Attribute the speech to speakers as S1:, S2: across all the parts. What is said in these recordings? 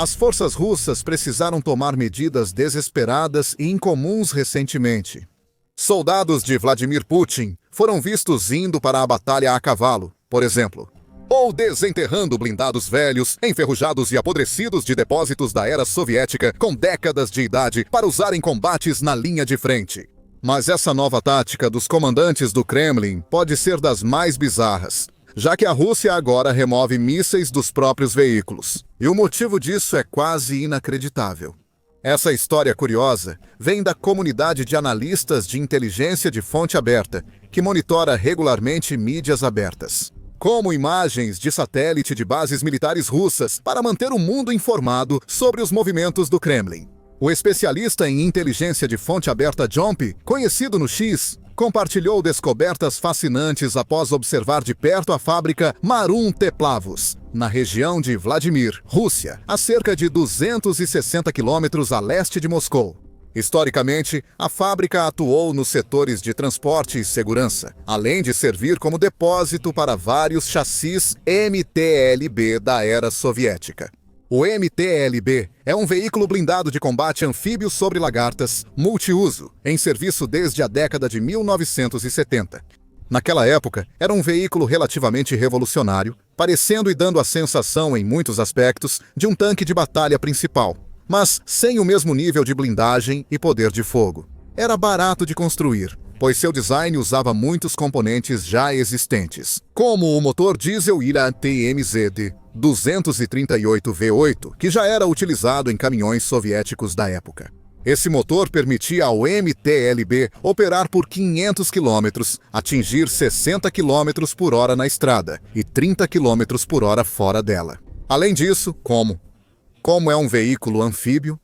S1: As forças russas precisaram tomar medidas desesperadas e incomuns recentemente. Soldados de Vladimir Putin foram vistos indo para a batalha a cavalo, por exemplo, ou desenterrando blindados velhos, enferrujados e apodrecidos de depósitos da era soviética com décadas de idade para usar em combates na linha de frente. Mas essa nova tática dos comandantes do Kremlin pode ser das mais bizarras, já que a Rússia agora remove mísseis dos próprios veículos. E o motivo disso é quase inacreditável. Essa história curiosa vem da comunidade de analistas de inteligência de fonte aberta, que monitora regularmente mídias abertas, como imagens de satélite de bases militares russas para manter o mundo informado sobre os movimentos do Kremlin. O especialista em inteligência de fonte aberta Jomp, conhecido no X, compartilhou descobertas fascinantes após observar de perto a fábrica Marum Teplavos, na região de Vladimir, Rússia, a cerca de 260 quilômetros a leste de Moscou. Historicamente, a fábrica atuou nos setores de transporte e segurança, além de servir como depósito para vários chassis MTLB da era soviética. O MTLB é um veículo blindado de combate anfíbio sobre lagartas, multiuso, em serviço desde a década de 1970. Naquela época, era um veículo relativamente revolucionário, parecendo e dando a sensação, em muitos aspectos, de um tanque de batalha principal, mas sem o mesmo nível de blindagem e poder de fogo. Era barato de construir, pois seu design usava muitos componentes já existentes, como o motor diesel Ira TMZ 238 V8, que já era utilizado em caminhões soviéticos da época. Esse motor permitia ao MTLB operar por 500 km, atingir 60 km por hora na estrada e 30 km por hora fora dela. Além disso, como é um veículo anfíbio,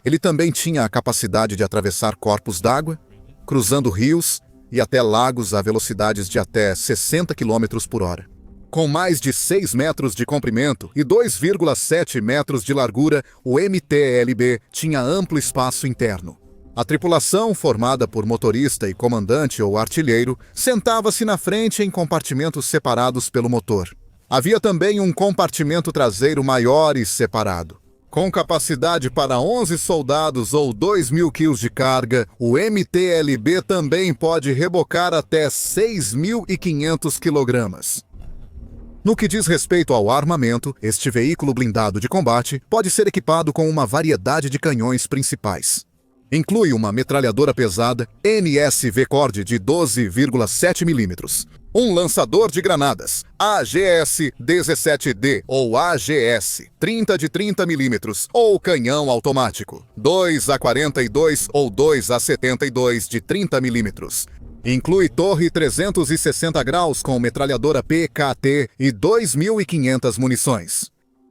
S1: ele também tinha a capacidade de atravessar corpos d'água, cruzando rios e até lagos a velocidades de até 60 km por hora. Com mais de 6 metros de comprimento e 2,7 metros de largura, o MTLB tinha amplo espaço interno. A tripulação, formada por motorista e comandante ou artilheiro, sentava-se na frente em compartimentos separados pelo motor. Havia também um compartimento traseiro maior e separado. Com capacidade para 11 soldados ou 2.000 kg de carga, o MTLB também pode rebocar até 6.500 kg. No que diz respeito ao armamento, este veículo blindado de combate pode ser equipado com uma variedade de canhões principais. Inclui uma metralhadora pesada NSV Cord de 12,7 mm, um lançador de granadas AGS-17D ou AGS 30 de 30 mm ou canhão automático 2A42 ou 2A72 de 30 mm. Inclui torre 360 graus com metralhadora PKT e 2.500 munições.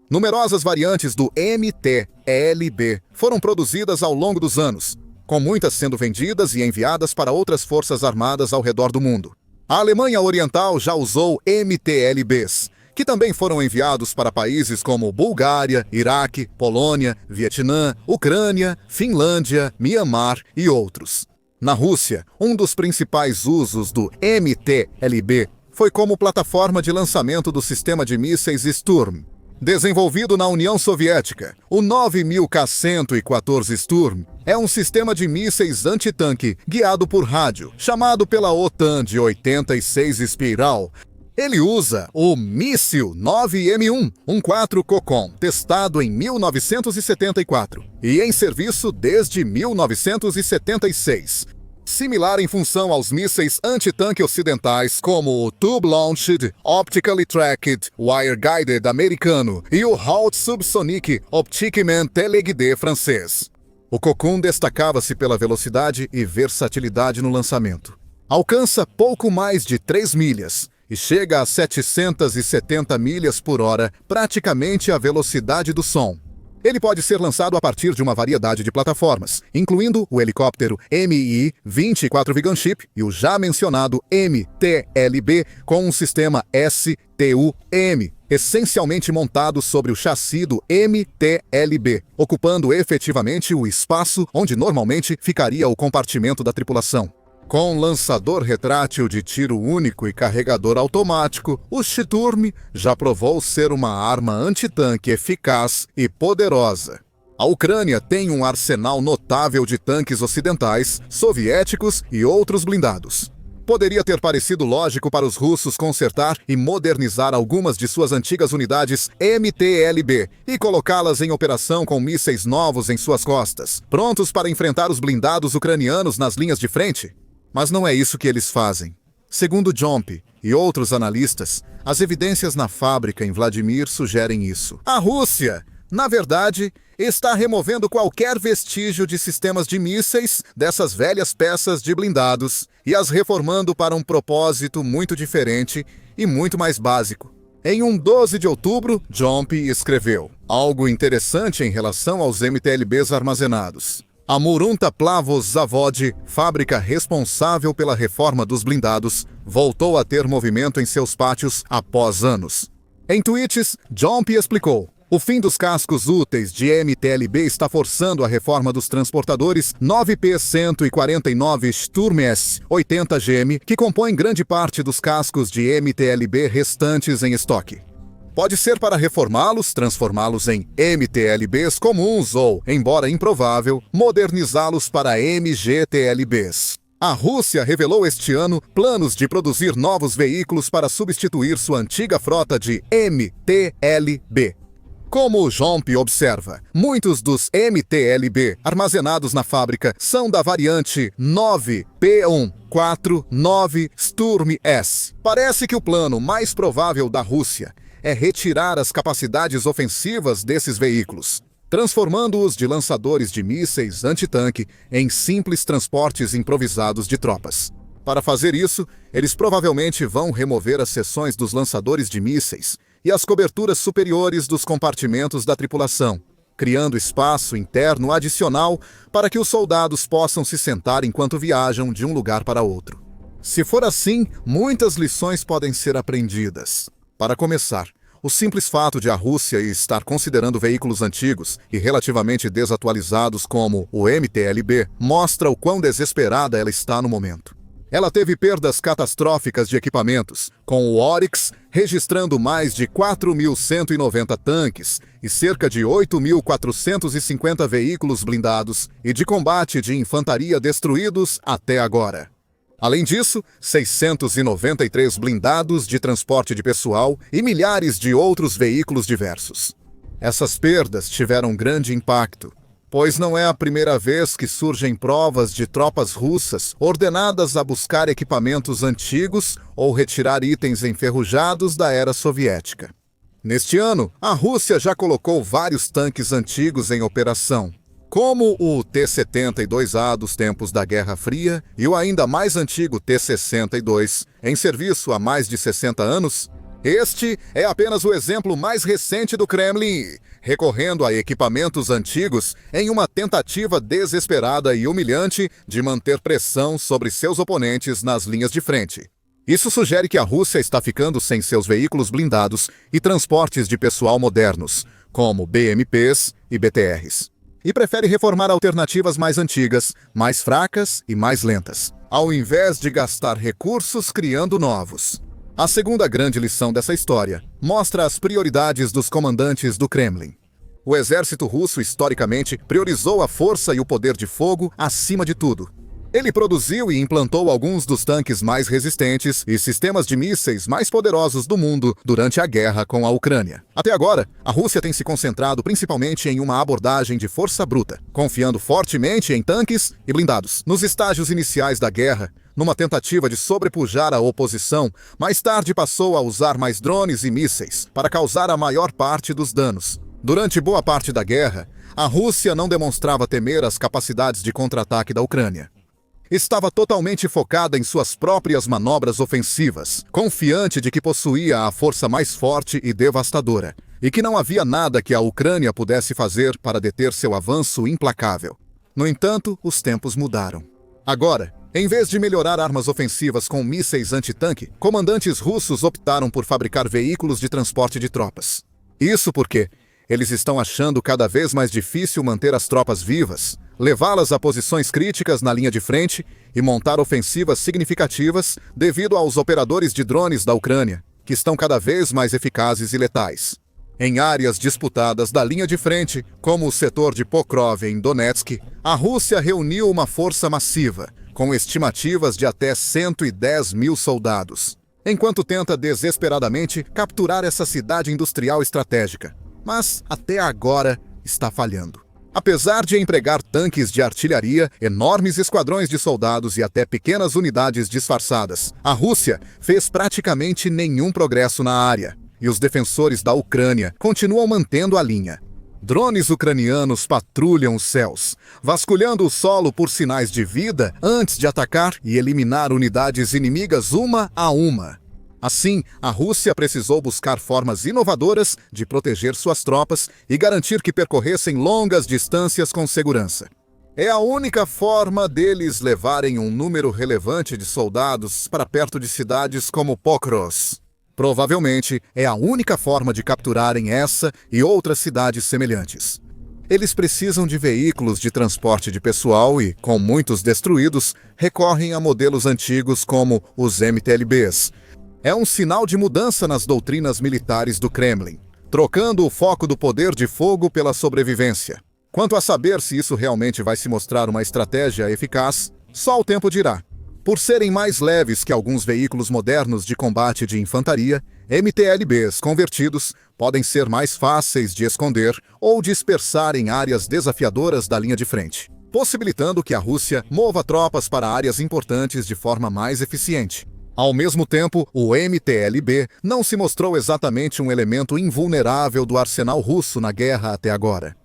S1: Numerosas variantes do MTLB foram produzidas ao longo dos anos, com muitas sendo vendidas e enviadas para outras forças armadas ao redor do mundo. A Alemanha Oriental já usou MTLBs, que também foram enviados para países como Bulgária, Iraque, Polônia, Vietnã, Ucrânia, Finlândia, Mianmar e outros. Na Rússia, um dos principais usos do MTLB foi como plataforma de lançamento do sistema de mísseis Sturm. Desenvolvido na União Soviética, o 9000K-114 Sturm é um sistema de mísseis antitanque guiado por rádio, chamado pela OTAN de 86 Espiral. Ele usa o míssil 9M1, um 4 Kokon, testado em 1974 e em serviço desde 1976. Similar em função aos mísseis antitanque ocidentais como o Tube Launched, Optically Tracked, Wire Guided americano e o Halt Subsonic Optiquement Téléguidé francês. O Kokun destacava-se pela velocidade e versatilidade no lançamento. Alcança pouco mais de 3 milhas e chega a 770 milhas por hora, praticamente a velocidade do som. Ele pode ser lançado a partir de uma variedade de plataformas, incluindo o helicóptero Mi-24 Gunship e o já mencionado MTLB com um sistema STUM, essencialmente montado sobre o chassi do MTLB, ocupando efetivamente o espaço onde normalmente ficaria o compartimento da tripulação. Com lançador retrátil de tiro único e carregador automático, o Shturm já provou ser uma arma antitanque eficaz e poderosa. A Ucrânia tem um arsenal notável de tanques ocidentais, soviéticos e outros blindados. Poderia ter parecido lógico para os russos consertar e modernizar algumas de suas antigas unidades MTLB e colocá-las em operação com mísseis novos em suas costas, prontos para enfrentar os blindados ucranianos nas linhas de frente. Mas não é isso que eles fazem. Segundo Jomp e outros analistas, as evidências na fábrica em Vladimir sugerem isso. A Rússia, na verdade, está removendo qualquer vestígio de sistemas de mísseis dessas velhas peças de blindados e as reformando para um propósito muito diferente e muito mais básico. Em um 12 de outubro, Jomp escreveu algo interessante em relação aos MTLBs armazenados. A Murunta Plavos Zavod, fábrica responsável pela reforma dos blindados, voltou a ter movimento em seus pátios após anos. Em tweets, Jomp explicou: o fim dos cascos úteis de MTLB está forçando a reforma dos transportadores 9P-149 Sturm S-80GM, que compõem grande parte dos cascos de MTLB restantes em estoque. Pode ser para reformá-los, transformá-los em MTLBs comuns ou, embora improvável, modernizá-los para MGTLBs. A Rússia revelou este ano planos de produzir novos veículos para substituir sua antiga frota de MTLB. Como Jomp observa, muitos dos MTLB armazenados na fábrica são da variante 9P149 Sturm S. Parece que o plano mais provável da Rússia é retirar as capacidades ofensivas desses veículos, transformando-os de lançadores de mísseis antitanque em simples transportes improvisados de tropas. Para fazer isso, eles provavelmente vão remover as seções dos lançadores de mísseis e as coberturas superiores dos compartimentos da tripulação, criando espaço interno adicional para que os soldados possam se sentar enquanto viajam de um lugar para outro. Se for assim, muitas lições podem ser aprendidas. Para começar, o simples fato de a Rússia estar considerando veículos antigos e relativamente desatualizados como o MTLB mostra o quão desesperada ela está no momento. Ela teve perdas catastróficas de equipamentos, com o Oryx registrando mais de 4.190 tanques e cerca de 8.450 veículos blindados e de combate de infantaria destruídos até agora. Além disso, 693 blindados de transporte de pessoal e milhares de outros veículos diversos. Essas perdas tiveram grande impacto, pois não é a primeira vez que surgem provas de tropas russas ordenadas a buscar equipamentos antigos ou retirar itens enferrujados da era soviética. Neste ano, a Rússia já colocou vários tanques antigos em operação, como o T-72A dos tempos da Guerra Fria e o ainda mais antigo T-62, em serviço há mais de 60 anos. Este é apenas o exemplo mais recente do Kremlin, recorrendo a equipamentos antigos em uma tentativa desesperada e humilhante de manter pressão sobre seus oponentes nas linhas de frente. Isso sugere que a Rússia está ficando sem seus veículos blindados e transportes de pessoal modernos, como BMPs e BTRs. E prefere reformar alternativas mais antigas, mais fracas e mais lentas, ao invés de gastar recursos criando novos. A segunda grande lição dessa história mostra as prioridades dos comandantes do Kremlin. O exército russo historicamente priorizou a força e o poder de fogo acima de tudo. Ele produziu e implantou alguns dos tanques mais resistentes e sistemas de mísseis mais poderosos do mundo durante a guerra com a Ucrânia. Até agora, a Rússia tem se concentrado principalmente em uma abordagem de força bruta, confiando fortemente em tanques e blindados. Nos estágios iniciais da guerra, numa tentativa de sobrepujar a oposição, mais tarde passou a usar mais drones e mísseis para causar a maior parte dos danos. Durante boa parte da guerra, a Rússia não demonstrava temer as capacidades de contra-ataque da Ucrânia. Estava totalmente focada em suas próprias manobras ofensivas, confiante de que possuía a força mais forte e devastadora, e que não havia nada que a Ucrânia pudesse fazer para deter seu avanço implacável. No entanto, os tempos mudaram. Agora, em vez de melhorar armas ofensivas com mísseis antitanque, comandantes russos optaram por fabricar veículos de transporte de tropas. Isso porque eles estão achando cada vez mais difícil manter as tropas vivas, levá-las a posições críticas na linha de frente e montar ofensivas significativas devido aos operadores de drones da Ucrânia, que estão cada vez mais eficazes e letais. Em áreas disputadas da linha de frente, como o setor de Pokrov em Donetsk, a Rússia reuniu uma força massiva, com estimativas de até 110 mil soldados, enquanto tenta desesperadamente capturar essa cidade industrial estratégica. Mas, até agora, está falhando. Apesar de empregar tanques de artilharia, enormes esquadrões de soldados e até pequenas unidades disfarçadas, a Rússia fez praticamente nenhum progresso na área, e os defensores da Ucrânia continuam mantendo a linha. Drones ucranianos patrulham os céus, vasculhando o solo por sinais de vida antes de atacar e eliminar unidades inimigas uma a uma. Assim, a Rússia precisou buscar formas inovadoras de proteger suas tropas e garantir que percorressem longas distâncias com segurança. É a única forma deles levarem um número relevante de soldados para perto de cidades como Pokros. Provavelmente é a única forma de capturarem essa e outras cidades semelhantes. Eles precisam de veículos de transporte de pessoal e, com muitos destruídos, recorrem a modelos antigos como os MTLBs. É um sinal de mudança nas doutrinas militares do Kremlin, trocando o foco do poder de fogo pela sobrevivência. Quanto a saber se isso realmente vai se mostrar uma estratégia eficaz, só o tempo dirá. Por serem mais leves que alguns veículos modernos de combate de infantaria, MTLBs convertidos podem ser mais fáceis de esconder ou dispersar em áreas desafiadoras da linha de frente, possibilitando que a Rússia mova tropas para áreas importantes de forma mais eficiente. Ao mesmo tempo, o MTLB não se mostrou exatamente um elemento invulnerável do arsenal russo na guerra até agora.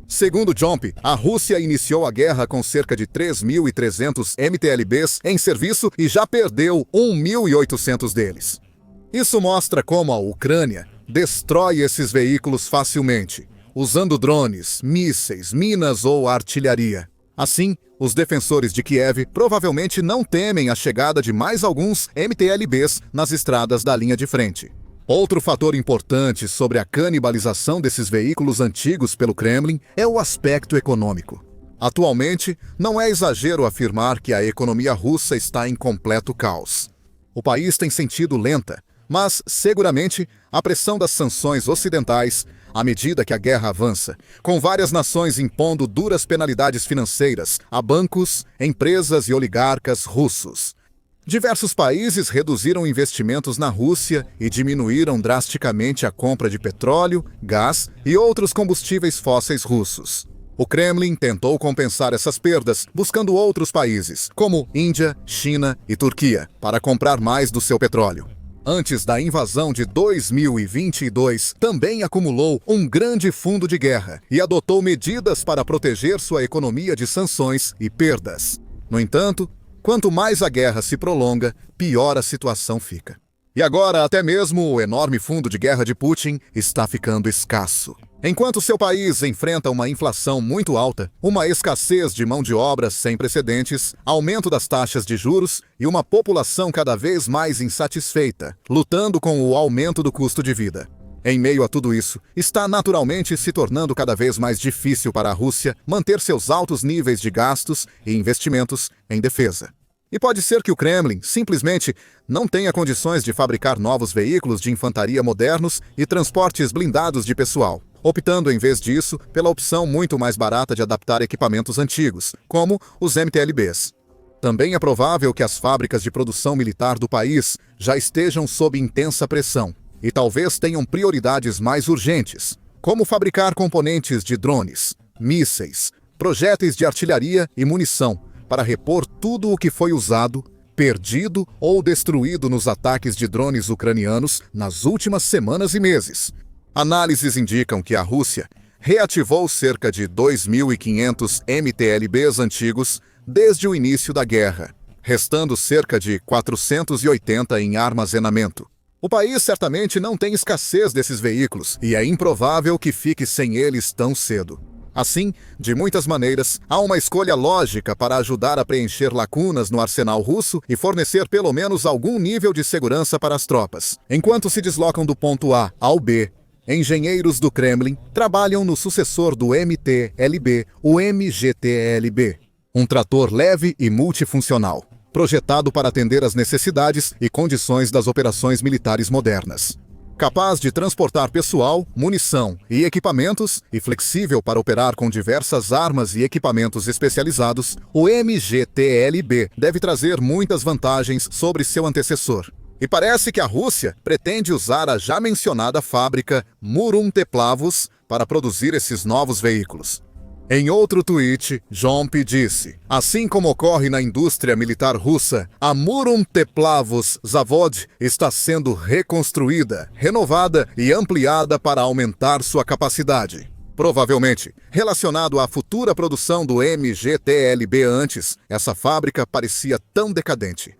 S1: Segundo Jomp, a Rússia iniciou a guerra com cerca de 3.300 MTLBs em serviço e já perdeu 1.800 deles. Isso mostra como a Ucrânia destrói esses veículos facilmente, usando drones, mísseis, minas ou artilharia. Assim, os defensores de Kiev provavelmente não temem a chegada de mais alguns MTLBs nas estradas da linha de frente. Outro fator importante sobre a canibalização desses veículos antigos pelo Kremlin é o aspecto econômico. Atualmente, não é exagero afirmar que a economia russa está em completo caos. O país tem sentido lenta, mas, seguramente, a pressão das sanções ocidentais, à medida que a guerra avança, com várias nações impondo duras penalidades financeiras a bancos, empresas e oligarcas russos. Diversos países reduziram investimentos na Rússia e diminuíram drasticamente a compra de petróleo, gás e outros combustíveis fósseis russos. O Kremlin tentou compensar essas perdas buscando outros países, como Índia, China e Turquia, para comprar mais do seu petróleo. Antes da invasão de 2022, também acumulou um grande fundo de guerra e adotou medidas para proteger sua economia de sanções e perdas. No entanto, quanto mais a guerra se prolonga, pior a situação fica. E agora, até mesmo o enorme fundo de guerra de Putin está ficando escasso. Enquanto seu país enfrenta uma inflação muito alta, uma escassez de mão de obra sem precedentes, aumento das taxas de juros e uma população cada vez mais insatisfeita, lutando com o aumento do custo de vida. Em meio a tudo isso, está naturalmente se tornando cada vez mais difícil para a Rússia manter seus altos níveis de gastos e investimentos em defesa. E pode ser que o Kremlin simplesmente não tenha condições de fabricar novos veículos de infantaria modernos e transportes blindados de pessoal, optando em vez disso pela opção muito mais barata de adaptar equipamentos antigos, como os MTLBs. Também é provável que as fábricas de produção militar do país já estejam sob intensa pressão e talvez tenham prioridades mais urgentes, como fabricar componentes de drones, mísseis, projéteis de artilharia e munição, para repor tudo o que foi usado, perdido ou destruído nos ataques de drones ucranianos nas últimas semanas e meses. Análises indicam que a Rússia reativou cerca de 2.500 MTLBs antigos desde o início da guerra, restando cerca de 480 em armazenamento. O país certamente não tem escassez desses veículos e é improvável que fique sem eles tão cedo. Assim, de muitas maneiras, há uma escolha lógica para ajudar a preencher lacunas no arsenal russo e fornecer pelo menos algum nível de segurança para as tropas, enquanto se deslocam do ponto A ao B, Engenheiros do Kremlin trabalham no sucessor do MT-LB, o MGT-LB, um trator leve e multifuncional, projetado para atender às necessidades e condições das operações militares modernas. Capaz de transportar pessoal, munição e equipamentos e flexível para operar com diversas armas e equipamentos especializados, o MGT-LB deve trazer muitas vantagens sobre seu antecessor. E parece que a Rússia pretende usar a já mencionada fábrica Murom-Teplavos para produzir esses novos veículos. Em outro tweet, Jomp disse: assim como ocorre na indústria militar russa, a Murom-Teplavos Zavod está sendo reconstruída, renovada e ampliada para aumentar sua capacidade. Provavelmente, relacionado à futura produção do MGT-LB antes, essa fábrica parecia tão decadente.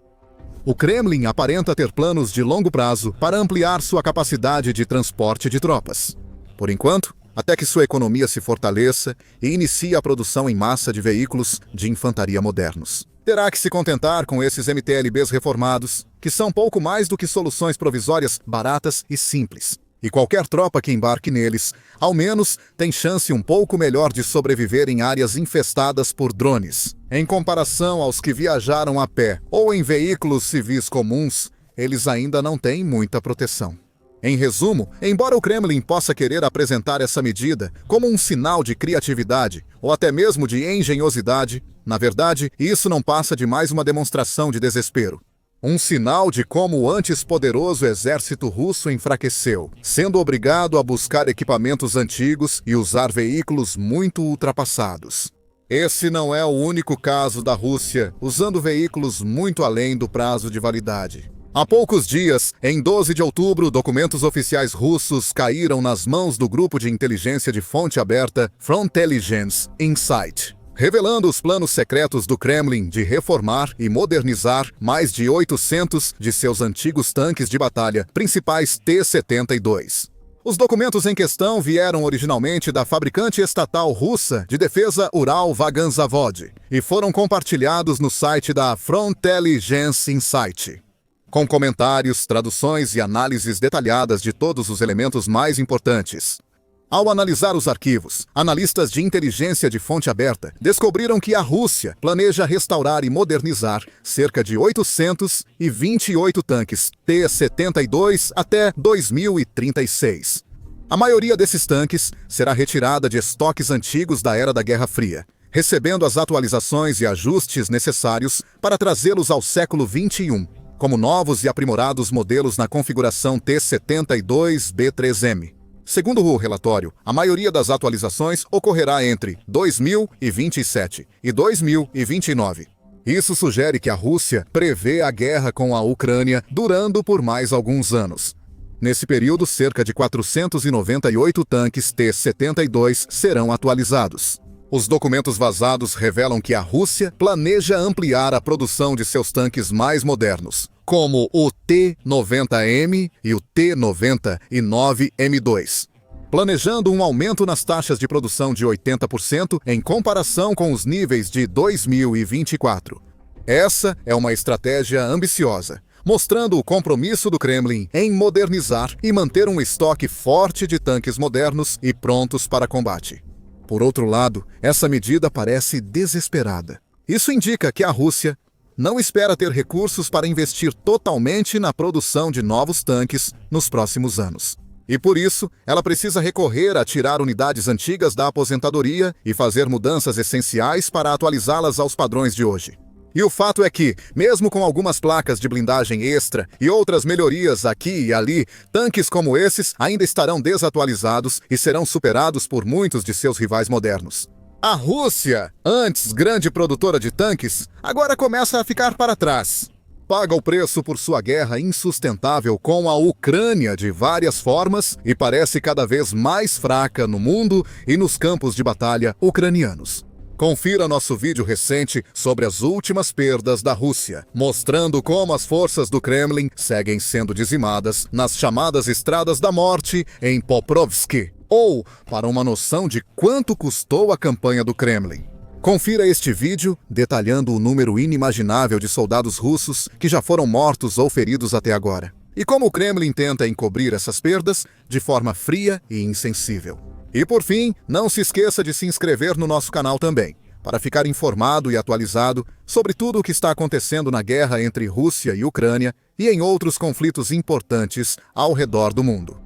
S1: O Kremlin aparenta ter planos de longo prazo para ampliar sua capacidade de transporte de tropas. Por enquanto, até que sua economia se fortaleça e inicie a produção em massa de veículos de infantaria modernos. Terá que se contentar com esses MT-LBs reformados, que são pouco mais do que soluções provisórias baratas e simples. E qualquer tropa que embarque neles, ao menos, tem chance um pouco melhor de sobreviver em áreas infestadas por drones. Em comparação aos que viajaram a pé ou em veículos civis comuns, eles ainda não têm muita proteção. Em resumo, embora o Kremlin possa querer apresentar essa medida como um sinal de criatividade ou até mesmo de engenhosidade, na verdade, isso não passa de mais uma demonstração de desespero. Um sinal de como o antes poderoso exército russo enfraqueceu, sendo obrigado a buscar equipamentos antigos e usar veículos muito ultrapassados. Esse não é o único caso da Rússia usando veículos muito além do prazo de validade. Há poucos dias, em 12 de outubro, documentos oficiais russos caíram nas mãos do grupo de inteligência de fonte aberta Frontelligence Insight, revelando os planos secretos do Kremlin de reformar e modernizar mais de 800 de seus antigos tanques de batalha principais T-72. Os documentos em questão vieram originalmente da fabricante estatal russa de defesa Ural-Vagan-Zavod e foram compartilhados no site da Frontelligence Insight, com comentários, traduções e análises detalhadas de todos os elementos mais importantes. Ao analisar os arquivos, analistas de inteligência de fonte aberta descobriram que a Rússia planeja restaurar e modernizar cerca de 828 tanques T-72 até 2036. A maioria desses tanques será retirada de estoques antigos da era da Guerra Fria, recebendo as atualizações e ajustes necessários para trazê-los ao século XXI, como novos e aprimorados modelos na configuração T-72B3M. Segundo o relatório, a maioria das atualizações ocorrerá entre 2027 e 2029. Isso sugere que a Rússia prevê a guerra com a Ucrânia durando por mais alguns anos. Nesse período, cerca de 498 tanques T-72 serão atualizados. Os documentos vazados revelam que a Rússia planeja ampliar a produção de seus tanques mais modernos, como o T-90M e o T-99M2, planejando um aumento nas taxas de produção de 80% em comparação com os níveis de 2024. Essa é uma estratégia ambiciosa, mostrando o compromisso do Kremlin em modernizar e manter um estoque forte de tanques modernos e prontos para combate. Por outro lado, essa medida parece desesperada. Isso indica que a Rússia não espera ter recursos para investir totalmente na produção de novos tanques nos próximos anos. E por isso, ela precisa recorrer a tirar unidades antigas da aposentadoria e fazer mudanças essenciais para atualizá-las aos padrões de hoje. E o fato é que, mesmo com algumas placas de blindagem extra e outras melhorias aqui e ali, tanques como esses ainda estarão desatualizados e serão superados por muitos de seus rivais modernos. A Rússia, antes grande produtora de tanques, agora começa a ficar para trás. Paga o preço por sua guerra insustentável com a Ucrânia de várias formas e parece cada vez mais fraca no mundo e nos campos de batalha ucranianos. Confira nosso vídeo recente sobre as últimas perdas da Rússia, mostrando como as forças do Kremlin seguem sendo dizimadas nas chamadas Estradas da Morte em Pokrovsk, ou para uma noção de quanto custou a campanha do Kremlin. Confira este vídeo detalhando o número inimaginável de soldados russos que já foram mortos ou feridos até agora. E como o Kremlin tenta encobrir essas perdas de forma fria e insensível. E por fim, não se esqueça de se inscrever no nosso canal também, para ficar informado e atualizado sobre tudo o que está acontecendo na guerra entre Rússia e Ucrânia e em outros conflitos importantes ao redor do mundo.